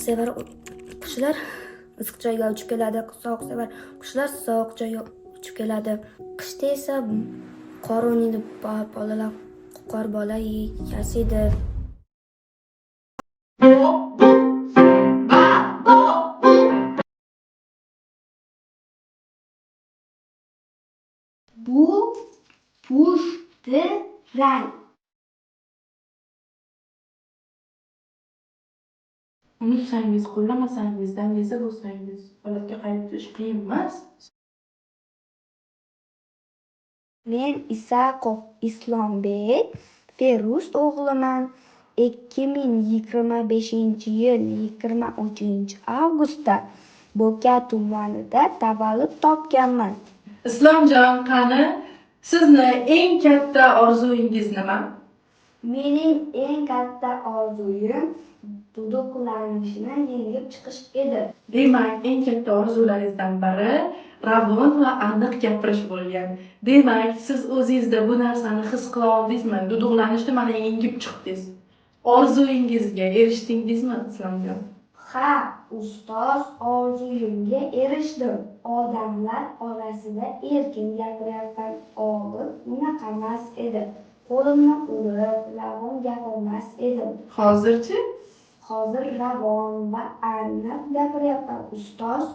sevar qushlar issiq joyga uchib keladi, sovuq sevar qushlar sovuq joyga uchib keladi. Qishda esa qor o'ynaydi, bolalar qor bola yasaydi. Bu pushtirang. Unutsangiz, qo'llamasangiz, dangiza bo'lsangiz, holatga qaytib turish qiyin emas. Men Isaqov Islombek Feruz o'g'liman. 2025-yil 23-avgustda Bo'ka tumanida tavallud topganman. Islomjon, qani, sizni eng katta orzungiz nima? Mening eng katta orzuyim duduqlanishni yengib chiqish edi. Demak, eng katta orzularingizdan biri ravon va aniq gapirish bo'lgan. Demak, siz o'zingizda bu narsani his qila oldingizmi? Duduqlanishni mana yengib chiqdingiz. Orzuyingizga erishdingizmi, Islomjon? Ha, ustoz, orzuyimga erishdim. Odamlar orasida erkin gapiryapman. Oldin unaqa emas edi. Qo'limni urib, ravon gapirmas edim. Hozirchi? Hozir ravon va aniq gapiryapman, ustoz.